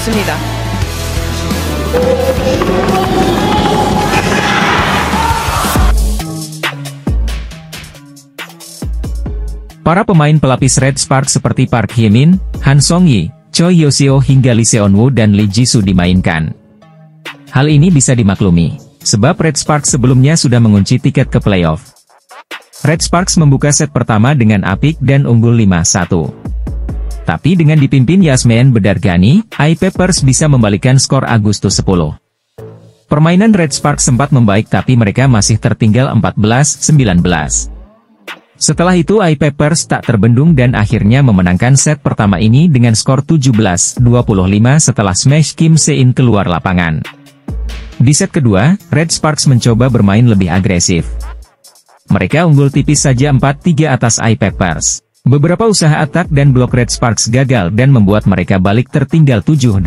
없습니다. Para pemain pelapis Red Sparks seperti Park Hye-min, Han Song-yi, Choi Yoseo hingga Lee Seon-woo dan Lee Ji-soo dimainkan. Hal ini bisa dimaklumi, sebab Red Sparks sebelumnya sudah mengunci tiket ke playoff. Red Sparks membuka set pertama dengan apik dan unggul 5-1. Tapi dengan dipimpin Yasmeen Bedargani, I-Peppers bisa membalikkan skor Agustus 10. Permainan Red Sparks sempat membaik tapi mereka masih tertinggal 14-19. Setelah itu I-Peppers tak terbendung dan akhirnya memenangkan set pertama ini dengan skor 17-25 setelah smash Kim Se-in keluar lapangan. Di set kedua, Red Sparks mencoba bermain lebih agresif. Mereka unggul tipis saja 4-3 atas I-Peppers. Beberapa usaha atak dan blok Red Sparks gagal dan membuat mereka balik tertinggal 7-8.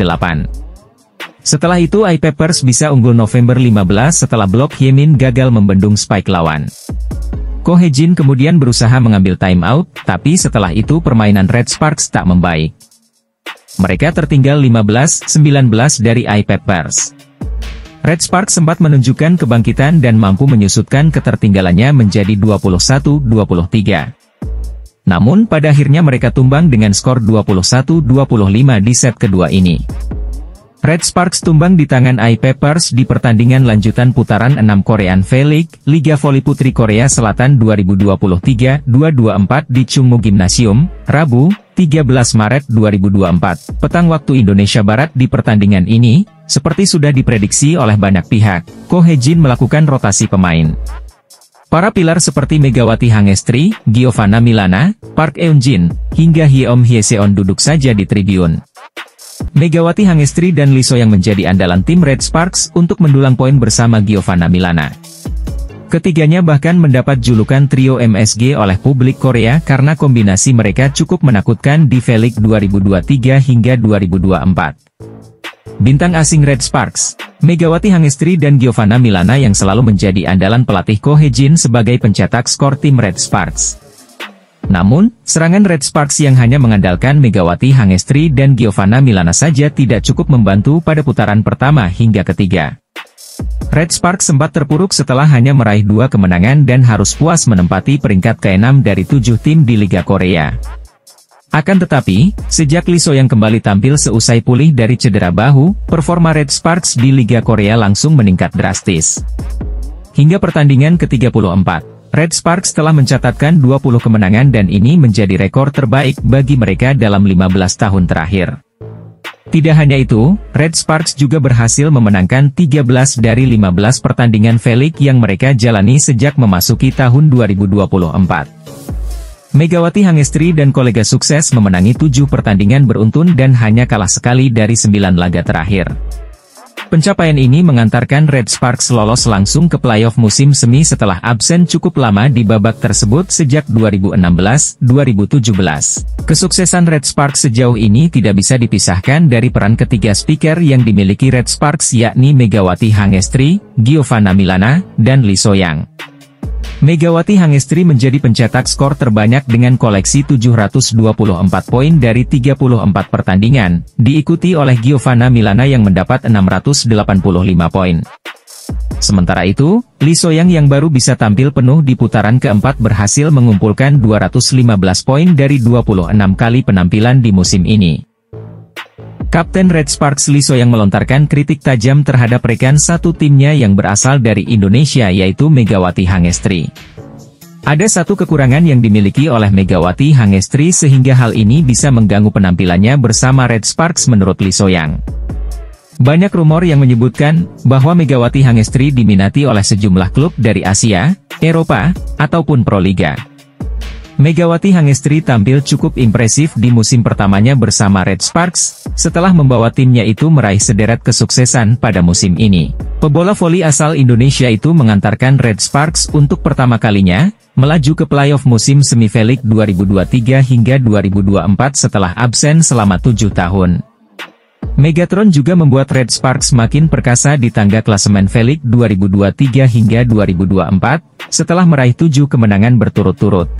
Setelah itu I-Peppers bisa unggul November 15 setelah blok Hye-min gagal membendung spike lawan. Ko Hye-jin kemudian berusaha mengambil timeout, tapi setelah itu permainan Red Sparks tak membaik. Mereka tertinggal 15-19 dari I-Peppers. Red Sparks sempat menunjukkan kebangkitan dan mampu menyusutkan ketertinggalannya menjadi 21-23. Namun pada akhirnya mereka tumbang dengan skor 21-25 di set kedua ini. Red Sparks tumbang di tangan I-Peppers di pertandingan lanjutan putaran 6 Korean V-League, Liga Voli Putri Korea Selatan 2023-224 di Chungmu Gymnasium, Rabu, 13 Maret 2024, petang waktu Indonesia Barat. Di pertandingan ini, seperti sudah diprediksi oleh banyak pihak, Ko Hye-jin melakukan rotasi pemain. Para pilar seperti Megawati Hangestri, Giovanna Milana, Park Eun-jin, hingga Hyeom Hye-seon duduk saja di tribun. Megawati Hangestri dan Lee So yang menjadi andalan tim Red Sparks untuk mendulang poin bersama Giovanna Milana. Ketiganya bahkan mendapat julukan trio MSG oleh publik Korea karena kombinasi mereka cukup menakutkan di V-League 2023 hingga 2024. Bintang asing Red Sparks, Megawati Hangestri dan Giovanna Milana yang selalu menjadi andalan pelatih Ko Hye-jin sebagai pencetak skor tim Red Sparks. Namun, serangan Red Sparks yang hanya mengandalkan Megawati Hangestri dan Giovanna Milana saja tidak cukup membantu pada putaran pertama hingga ketiga. Red Sparks sempat terpuruk setelah hanya meraih 2 kemenangan dan harus puas menempati peringkat ke-6 dari 7 tim di Liga Korea. Akan tetapi, sejak Lee So yang kembali tampil seusai pulih dari cedera bahu, performa Red Sparks di Liga Korea langsung meningkat drastis. Hingga pertandingan ke-34. Red Sparks telah mencatatkan 20 kemenangan dan ini menjadi rekor terbaik bagi mereka dalam 15 tahun terakhir. Tidak hanya itu, Red Sparks juga berhasil memenangkan 13 dari 15 pertandingan V-League yang mereka jalani sejak memasuki tahun 2024. Megawati Hangestri dan kolega sukses memenangi 7 pertandingan beruntun dan hanya kalah sekali dari 9 laga terakhir. Pencapaian ini mengantarkan Red Sparks lolos langsung ke playoff musim semi setelah absen cukup lama di babak tersebut sejak 2016-2017. Kesuksesan Red Sparks sejauh ini tidak bisa dipisahkan dari peran ketiga speaker yang dimiliki Red Sparks yakni Megawati Hangestri, Giovanna Milana, dan Lee So yang. Megawati Hangestri menjadi pencetak skor terbanyak dengan koleksi 724 poin dari 34 pertandingan, diikuti oleh Giovanna Milana yang mendapat 685 poin. Sementara itu, Lee So yang baru bisa tampil penuh di putaran keempat berhasil mengumpulkan 215 poin dari 26 kali penampilan di musim ini. Kapten Red Sparks Lee So yang melontarkan kritik tajam terhadap rekan satu timnya yang berasal dari Indonesia yaitu Megawati Hangestri. Ada satu kekurangan yang dimiliki oleh Megawati Hangestri sehingga hal ini bisa mengganggu penampilannya bersama Red Sparks menurut Lee So yang. Banyak rumor yang menyebutkan bahwa Megawati Hangestri diminati oleh sejumlah klub dari Asia, Eropa, ataupun Proliga. Megawati Hangestri tampil cukup impresif di musim pertamanya bersama Red Sparks, setelah membawa timnya itu meraih sederet kesuksesan pada musim ini. Pebola voli asal Indonesia itu mengantarkan Red Sparks untuk pertama kalinya, melaju ke playoff musim semi V-League 2023 hingga 2024 setelah absen selama 7 tahun. Megatron juga membuat Red Sparks makin perkasa di tangga klasemen V-League 2023 hingga 2024, setelah meraih 7 kemenangan berturut-turut.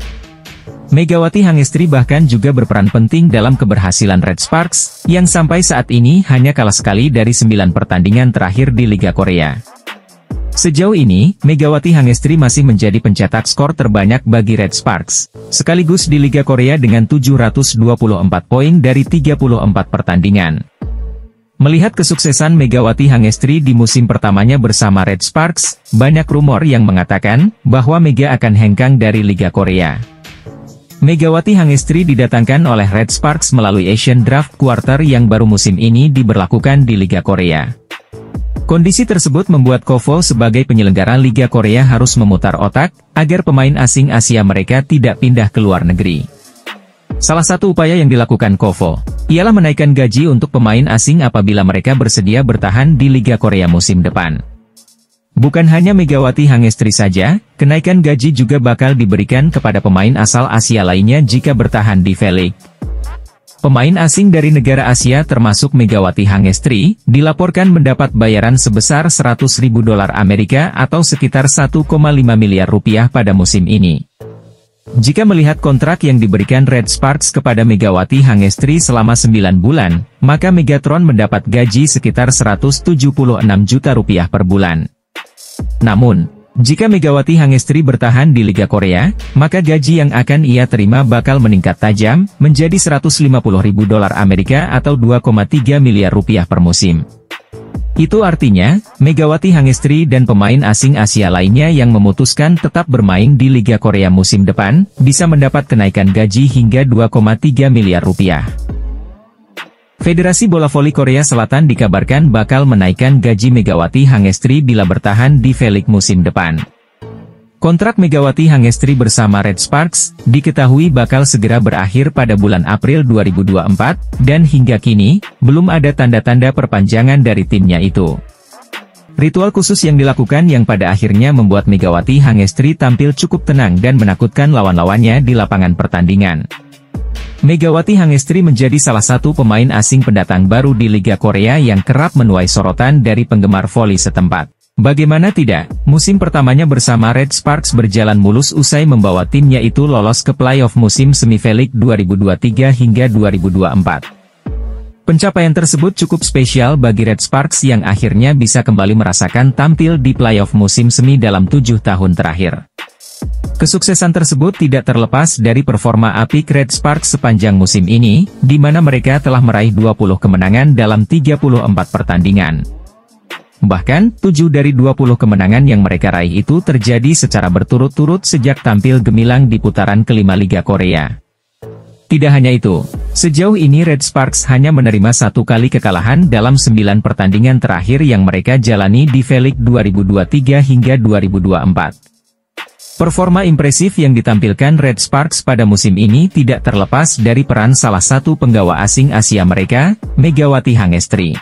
Megawati Hangestri bahkan juga berperan penting dalam keberhasilan Red Sparks, yang sampai saat ini hanya kalah sekali dari 9 pertandingan terakhir di Liga Korea. Sejauh ini, Megawati Hangestri masih menjadi pencetak skor terbanyak bagi Red Sparks, sekaligus di Liga Korea dengan 724 poin dari 34 pertandingan. Melihat kesuksesan Megawati Hangestri di musim pertamanya bersama Red Sparks, banyak rumor yang mengatakan bahwa Mega akan hengkang dari Liga Korea. Megawati Hangestri didatangkan oleh Red Sparks melalui Asian Draft Quarter yang baru musim ini diberlakukan di Liga Korea. Kondisi tersebut membuat KOFO sebagai penyelenggara Liga Korea harus memutar otak, agar pemain asing Asia mereka tidak pindah ke luar negeri. Salah satu upaya yang dilakukan KOFO, ialah menaikkan gaji untuk pemain asing apabila mereka bersedia bertahan di Liga Korea musim depan. Bukan hanya Megawati Hangestri saja, kenaikan gaji juga bakal diberikan kepada pemain asal Asia lainnya jika bertahan di V-League. Pemain asing dari negara Asia termasuk Megawati Hangestri, dilaporkan mendapat bayaran sebesar $100.000 Amerika atau sekitar 1,5 miliar rupiah pada musim ini. Jika melihat kontrak yang diberikan Red Sparks kepada Megawati Hangestri selama 9 bulan, maka Megatron mendapat gaji sekitar 176 juta rupiah per bulan. Namun, jika Megawati Hangestri bertahan di Liga Korea, maka gaji yang akan ia terima bakal meningkat tajam, menjadi $150.000 Amerika atau 2,3 miliar rupiah per musim. Itu artinya, Megawati Hangestri dan pemain asing Asia lainnya yang memutuskan tetap bermain di Liga Korea musim depan, bisa mendapat kenaikan gaji hingga 2,3 miliar rupiah. Federasi Bola Voli Korea Selatan dikabarkan bakal menaikkan gaji Megawati Hangestri bila bertahan di V-League musim depan. Kontrak Megawati Hangestri bersama Red Sparks, diketahui bakal segera berakhir pada bulan April 2024, dan hingga kini, belum ada tanda-tanda perpanjangan dari timnya itu. Ritual khusus yang dilakukan yang pada akhirnya membuat Megawati Hangestri tampil cukup tenang dan menakutkan lawan-lawannya di lapangan pertandingan. Megawati Hangestri menjadi salah satu pemain asing pendatang baru di Liga Korea yang kerap menuai sorotan dari penggemar voli setempat. Bagaimana tidak, musim pertamanya bersama Red Sparks berjalan mulus usai membawa timnya itu lolos ke playoff musim semi V-League 2023 hingga 2024. Pencapaian tersebut cukup spesial bagi Red Sparks yang akhirnya bisa kembali merasakan tampil di playoff musim semi dalam 7 tahun terakhir. Kesuksesan tersebut tidak terlepas dari performa apik Red Sparks sepanjang musim ini, di mana mereka telah meraih 20 kemenangan dalam 34 pertandingan. Bahkan, 7 dari 20 kemenangan yang mereka raih itu terjadi secara berturut-turut sejak tampil gemilang di putaran kelima Liga Korea. Tidak hanya itu, sejauh ini Red Sparks hanya menerima 1 kali kekalahan dalam 9 pertandingan terakhir yang mereka jalani di V-League 2023 hingga 2024. Performa impresif yang ditampilkan Red Sparks pada musim ini tidak terlepas dari peran salah satu penggawa asing Asia mereka, Megawati Hangestri.